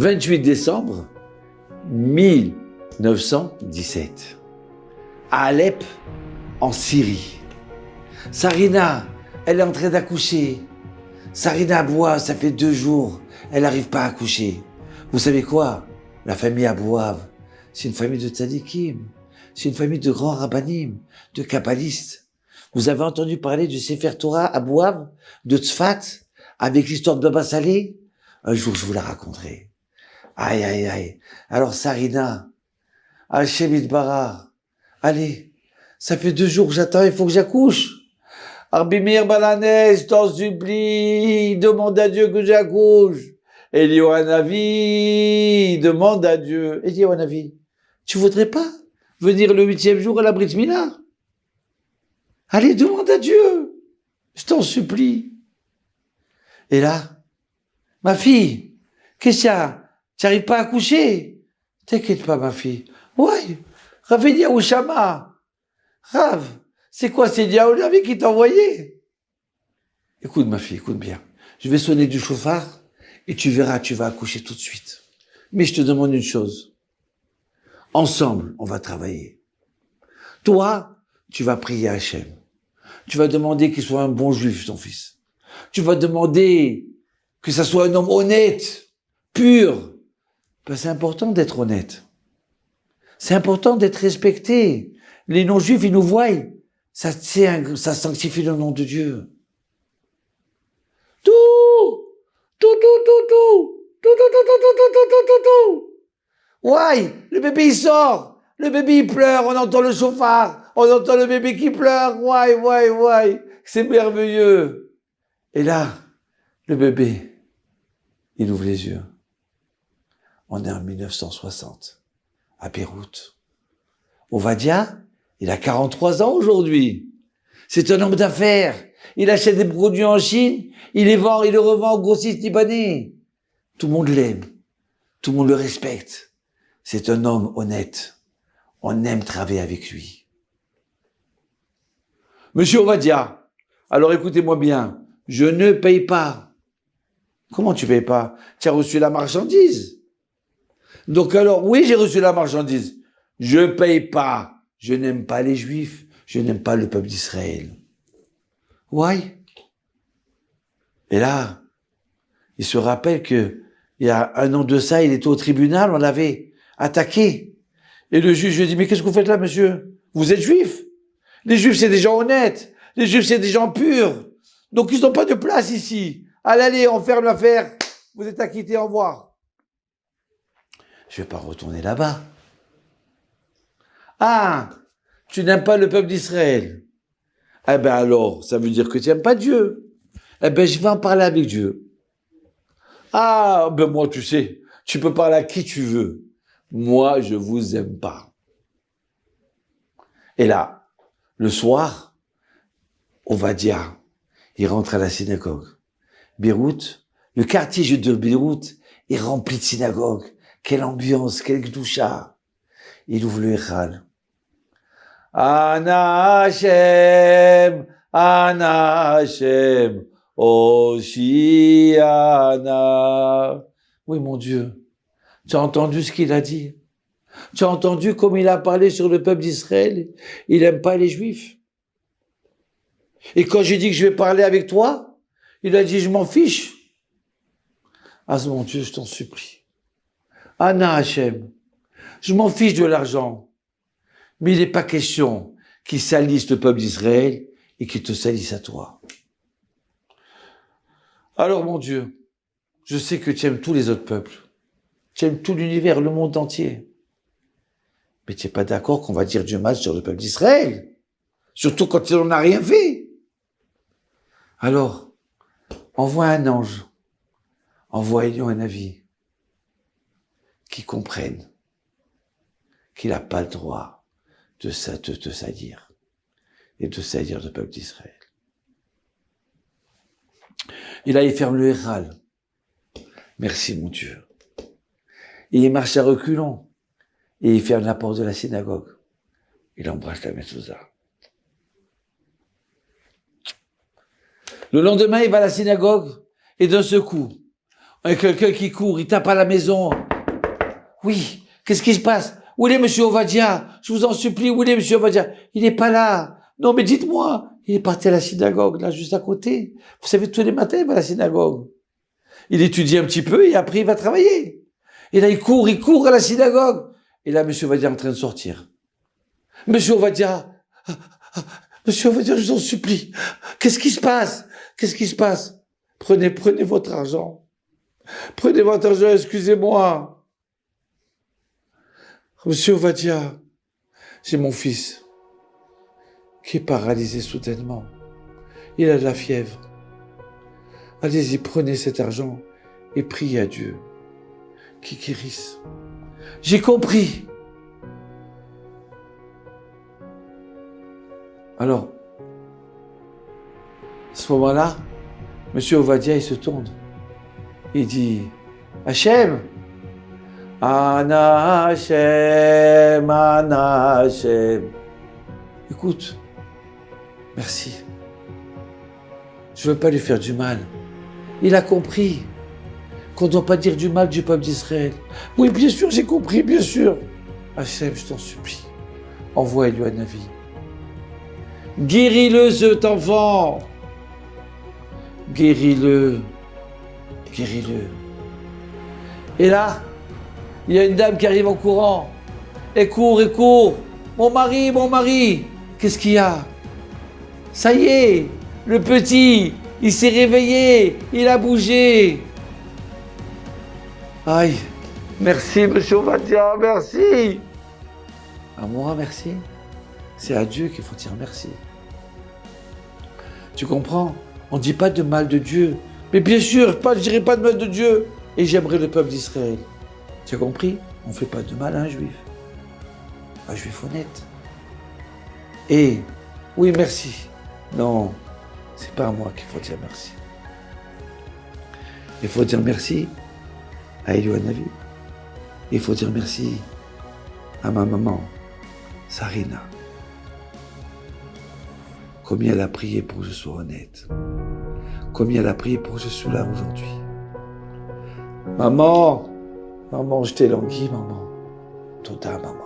28 décembre 1917, à Alep, en Syrie. Sarina, elle est en train d'accoucher. Sarina boit, ça fait 2 jours, elle n'arrive pas à accoucher. Vous savez quoi? La famille Abouav, c'est une famille de tzadikim, c'est une famille de grands rabbanim, de kabbalistes. Vous avez entendu parler du Sefer Torah Abouav, de Tzfat, avec l'histoire de Baba Salé? Un jour, je vous la raconterai. Aïe, aïe, aïe. Alors, Sarina, Hachem Idbarar, allez, ça fait 2 jours que j'attends, il faut que j'accouche. Arbimir Balanès, t'en supplie, demande à Dieu que j'accouche. Eliouanavi, demande à Dieu. Eliouanavi, tu voudrais pas venir le 8e jour à la Brit Mila? Allez, demande à Dieu. Je t'en supplie. Et là, ma fille, qu'est-ce qu'il y a? Tu n'arrives pas à coucher? T'inquiète pas, ma fille. Ouais, Rav Ouchama. Rav, c'est quoi, c'est Diaoulavi qui t'a envoyé? Écoute, ma fille, écoute bien. Je vais sonner du chauffard et tu verras, tu vas accoucher tout de suite. Mais je te demande une chose. Ensemble, on va travailler. Toi, tu vas prier à Hachem. Tu vas demander qu'il soit un bon juif, ton fils. Tu vas demander que ça soit un homme honnête, pur. Ben, c'est important d'être honnête. C'est important d'être respecté. Les non-juifs, ils nous voient. Ça sanctifie le nom de Dieu. Tout. Ouais, le bébé il sort. Le bébé il pleure, on entend le chauffard. On entend le bébé qui pleure. Ouais. C'est merveilleux. Et là, le bébé, il ouvre les yeux. On est en 1960, à Beyrouth. Ovadia, il a 43 ans aujourd'hui. C'est un homme d'affaires. Il achète des produits en Chine, il les vend, il les revend aux grossistes libanais. Tout le monde l'aime. Tout le monde le respecte. C'est un homme honnête. On aime travailler avec lui. Monsieur Ovadia, alors écoutez-moi bien. Je ne paye pas. Comment tu payes pas? Tu as reçu la marchandise. Donc alors, oui, j'ai reçu la marchandise. Je paye pas. Je n'aime pas les Juifs. Je n'aime pas le peuple d'Israël. Ouais. Et là, il se rappelle que il y a 1 an de ça, il était au tribunal, on l'avait attaqué. Et le juge lui a dit, mais qu'est-ce que vous faites là, monsieur? Vous êtes Juif? Les Juifs, c'est des gens honnêtes. Les Juifs, c'est des gens purs. Donc, ils n'ont pas de place ici. Allez, on ferme l'affaire. Vous êtes acquitté, au revoir. Je vais pas retourner là-bas. Ah, tu n'aimes pas le peuple d'Israël. Eh ben alors, ça veut dire que tu n'aimes pas Dieu. Eh ben, je vais en parler avec Dieu. Ah, ben moi, tu sais, tu peux parler à qui tu veux. Moi, je vous aime pas. Et là, le soir, on va dire, il rentre à la synagogue. Beyrouth, le quartier juif de Beyrouth est rempli de synagogues. Quelle ambiance, quelle gdoucha. Il ouvre le Hiral. Ana Hashem, Oshiana. Oui, mon Dieu, tu as entendu ce qu'il a dit? Tu as entendu comme il a parlé sur le peuple d'Israël? Il n'aime pas les Juifs. Et quand j'ai dit que je vais parler avec toi, il a dit, je m'en fiche. Ah, mon Dieu, je t'en supplie. Ana Hashem, je m'en fiche de l'argent. Mais il n'est pas question qu'il salisse le peuple d'Israël et qu'il te salisse à toi. Alors, mon Dieu, je sais que tu aimes tous les autres peuples. Tu aimes tout l'univers, le monde entier. Mais tu n'es pas d'accord qu'on va dire du mal sur le peuple d'Israël. Surtout quand on n'a rien fait. Alors, envoie un ange. Envoie-lui un avis. Qui comprenne qu'il n'a pas le droit de te salir et de salir le peuple d'Israël. Et là, il ferme le Hiral. Merci, mon Dieu. Et il marche à reculons. Et il ferme la porte de la synagogue. Il embrasse la mezouza. Le lendemain, il va à la synagogue et d'un seul coup, Il y a quelqu'un qui court, il tape à la maison. Oui, qu'est-ce qui se passe? Où est monsieur Ovadia? Je vous en supplie, où est monsieur Ovadia? Il n'est pas là. Non, mais dites-moi. Il est parti à la synagogue, là, juste à côté. Vous savez, tous les matins, il va à la synagogue. Il étudie un petit peu et après, il va travailler. Et là, il court à la synagogue. Et là, monsieur Ovadia est en train de sortir. Monsieur Ovadia, je vous en supplie. Qu'est-ce qui se passe? Qu'est-ce qui se passe? Prenez votre argent. Prenez votre argent, excusez-moi. Monsieur Ovadia, j'ai mon fils qui est paralysé soudainement. Il a de la fièvre. Allez-y, prenez cet argent et priez à Dieu qu'il guérisse. J'ai compris. Alors, à ce moment-là, monsieur Ovadia, il se tourne. Il dit, Hachem, Ana Hachem, Ana Hachem. Écoute, merci. Je veux pas lui faire du mal. Il a compris qu'on ne doit pas dire du mal du peuple d'Israël. Oui, bien sûr, j'ai compris, bien sûr. Hachem, je t'en supplie, envoie-lui un avis. Guéris-le, cet enfant. Guéris-le. Guéris-le. Et là, il y a une dame qui arrive en courant. Elle court. Mon mari. Qu'est-ce qu'il y a? Ça y est, le petit, il s'est réveillé, il a bougé. Aïe, merci, monsieur Ovadia, merci. À moi, merci. C'est à Dieu qu'il faut dire merci. Tu comprends? On ne dit pas de mal de Dieu. Mais bien sûr, je ne dirai pas de mal de Dieu. Et j'aimerais le peuple d'Israël. Tu as compris? On ne fait pas de mal à un juif. Un juif honnête. Et, oui, merci. Non, c'est pas à moi qu'il faut dire merci. Il faut dire merci à Eliouanavi. Il faut dire merci à ma maman, Sarina. Combien elle a prié pour que je sois honnête. Combien elle a prié pour que je sois là aujourd'hui. Maman, je t'ai langui, maman. Toda, maman.